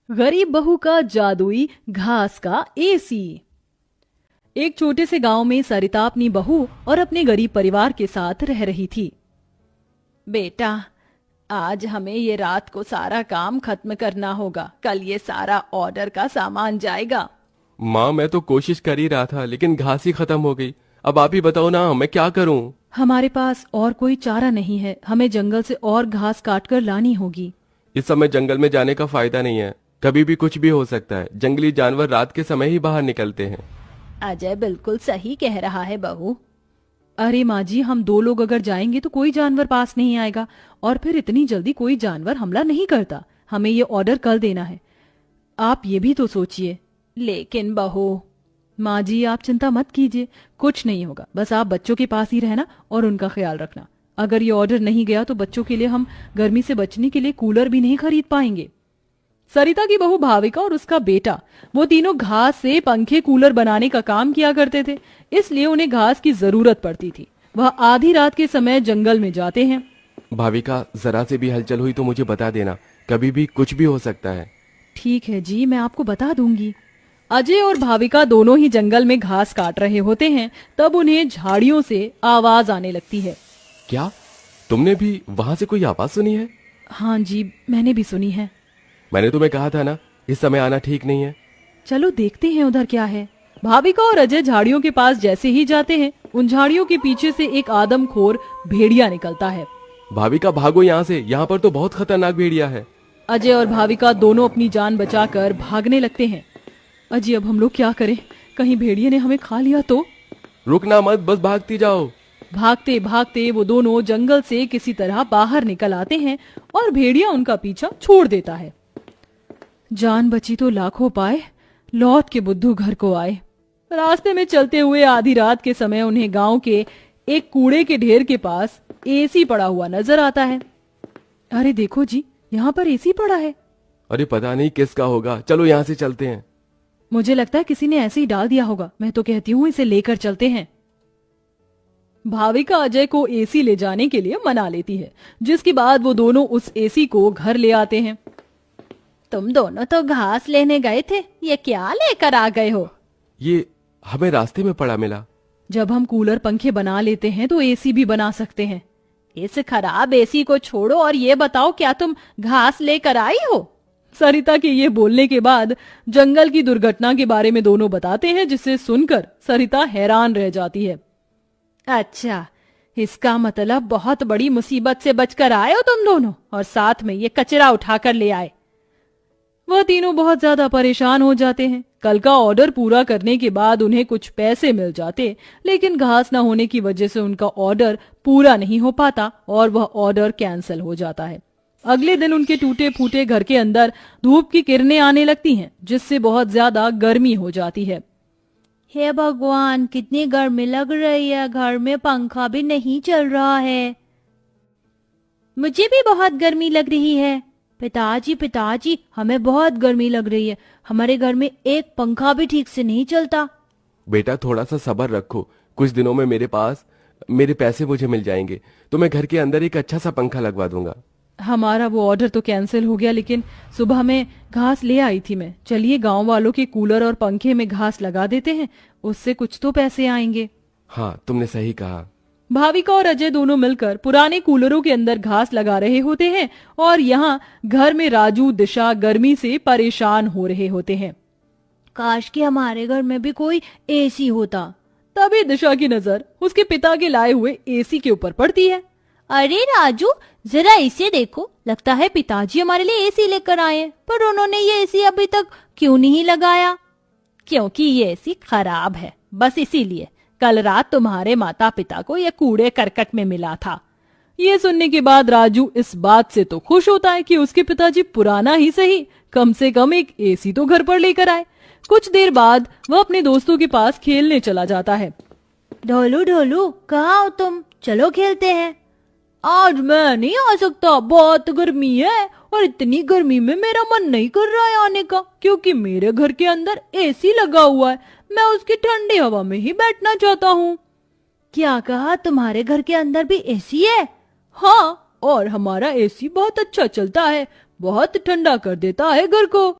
गरीब बहू का जादुई घास का एसी। एक छोटे से गांव में सरिता अपनी बहू और अपने गरीब परिवार के साथ रह रही थी। बेटा, आज हमें ये रात को सारा काम खत्म करना होगा, कल ये सारा ऑर्डर का सामान जाएगा। माँ, मैं तो कोशिश कर ही रहा था लेकिन घास ही खत्म हो गई। अब आप ही बताओ ना, मैं क्या करूँ? हमारे पास और कोई चारा नहीं है, हमें जंगल से और घास काट कर लानी होगी। इस समय जंगल में जाने का फायदा नहीं है, कभी भी कुछ भी हो सकता है। जंगली जानवर रात के समय ही बाहर निकलते हैं। अजय बिल्कुल सही कह रहा है बहू। अरे माँ जी, हम दो लोग अगर जाएंगे तो कोई जानवर पास नहीं आएगा, और फिर इतनी जल्दी कोई जानवर हमला नहीं करता। हमें ये ऑर्डर कल देना है, आप ये भी तो सोचिए। लेकिन बहू। माँ जी, आप चिंता मत कीजिए, कुछ नहीं होगा, बस आप बच्चों के पास ही रहना और उनका ख्याल रखना। अगर ये ऑर्डर नहीं गया तो बच्चों के लिए हम गर्मी से बचने के लिए कूलर भी नहीं खरीद पाएंगे। सरिता की बहू भाविका और उसका बेटा, वो तीनों घास से पंखे कूलर बनाने का काम किया करते थे, इसलिए उन्हें घास की जरूरत पड़ती थी। वह आधी रात के समय जंगल में जाते हैं। भाविका, जरा से भी हलचल हुई तो मुझे बता देना, कभी भी कुछ भी हो सकता है। ठीक है जी, मैं आपको बता दूंगी। अजय और भाविका दोनों ही जंगल में घास काट रहे होते हैं, तब उन्हें झाड़ियों से आवाज आने लगती है। क्या तुमने भी वहां से कोई आवाज सुनी है? हाँ जी, मैंने भी सुनी है। मैंने तुम्हें कहा था ना, इस समय आना ठीक नहीं है। चलो देखते हैं उधर क्या है। भाविका और अजय झाड़ियों के पास जैसे ही जाते हैं, उन झाड़ियों के पीछे से एक आदमखोर भेड़िया निकलता है। भाविका, भागो यहाँ से, यहाँ पर तो बहुत खतरनाक भेड़िया है। अजय और भाविका दोनों अपनी जान बचाकर भागने लगते हैं। अजय, अब हम लोग क्या करें? कहीं भेड़िए ने हमें खा लिया तो? रुकना मत, बस भागती जाओ। भागते भागते वो दोनों जंगल से किसी तरह बाहर निकल आते हैं और भेड़िया उनका पीछा छोड़ देता है। जान बची तो लाखों पाए, लौट के बुद्धू घर को आए। रास्ते में चलते हुए आधी रात के समय उन्हें गांव के एक कूड़े के ढेर के पास एसी पड़ा हुआ नजर आता है। अरे देखो जी, यहाँ पर एसी पड़ा है। अरे पता नहीं किसका होगा, चलो यहाँ से चलते हैं। मुझे लगता है किसी ने ऐसे ही डाल दिया होगा। मैं तो कहती हूँ इसे लेकर चलते हैं। भाविका अजय को एसी ले जाने के लिए मना लेती है, जिसके बाद वो दोनों उस एसी को घर ले आते हैं। तुम दोनों तो घास लेने गए थे, ये क्या लेकर आ गए हो? ये हमें रास्ते में पड़ा मिला। जब हम कूलर पंखे बना लेते हैं तो एसी भी बना सकते हैं। इस खराब एसी को छोड़ो और ये बताओ, क्या तुम घास लेकर आई हो? सरिता के ये बोलने के बाद जंगल की दुर्घटना के बारे में दोनों बताते हैं, जिसे सुनकर सरिता हैरान रह जाती है। अच्छा, इसका मतलब बहुत बड़ी मुसीबत से बचकर आए हो तुम दोनों, और साथ में ये कचरा उठाकर ले आए। वह तीनों बहुत ज्यादा परेशान हो जाते हैं। कल का ऑर्डर पूरा करने के बाद उन्हें कुछ पैसे मिल जाते, लेकिन घास न होने की वजह से उनका ऑर्डर पूरा नहीं हो पाता और वह ऑर्डर कैंसिल हो जाता है। अगले दिन उनके टूटे फूटे घर के अंदर धूप की किरणें आने लगती हैं, जिससे बहुत ज्यादा गर्मी हो जाती है। हे भगवान, कितनी गर्मी लग रही है, घर में पंखा भी नहीं चल रहा है। मुझे भी बहुत गर्मी लग रही है। पिताजी पिताजी, हमें बहुत गर्मी लग रही है, हमारे घर में एक पंखा भी ठीक से नहीं चलता। बेटा, थोड़ा सा सब्र रखो, कुछ दिनों में मेरे पैसे मुझे मिल जाएंगे तो मैं घर के अंदर एक अच्छा सा पंखा लगवा दूंगा। हमारा वो ऑर्डर तो कैंसिल हो गया, लेकिन सुबह में घास ले आई थी मैं। चलिए गांव वालों के कूलर और पंखे में घास लगा देते हैं, उससे कुछ तो पैसे आएंगे। हाँ, तुमने सही कहा। भाविका और अजय दोनों मिलकर पुराने कूलरों के अंदर घास लगा रहे होते हैं और यहाँ घर में राजू दिशा गर्मी से परेशान हो रहे होते हैं। काश कि हमारे घर में भी कोई एसी होता। तभी दिशा की नजर उसके पिता के लाए हुए एसी के ऊपर पड़ती है। अरे राजू, जरा इसे देखो, लगता है पिताजी हमारे लिए एसी लेकर आए हैं, पर उन्होंने ये एसी अभी तक क्यों नहीं लगाया? क्योंकि ये एसी खराब है, बस इसीलिए। कल रात तुम्हारे माता पिता को यह कूड़े करकट में मिला था। ये सुनने के बाद राजू इस बात से तो खुश होता है कि उसके पिताजी पुराना ही सही, कम से कम एक एसी तो घर पर लेकर आए। कुछ देर बाद वह अपने दोस्तों के पास खेलने चला जाता है। ढोलू ढोलू, कहाँ हो तुम? चलो खेलते हैं। आज मैं नहीं आ सकता, बहुत गर्मी है, और इतनी गर्मी में मेरा मन नहीं कर रहा है आने का, क्योंकि मेरे घर के अंदर एसी लगा हुआ है। मैं उसकी ठंडी हवा में ही बैठना चाहता हूँ। क्या कहा? तुम्हारे घर के अंदर भी एसी है? हाँ, और हमारा एसी बहुत अच्छा चलता है, बहुत ठंडा कर देता है घर को।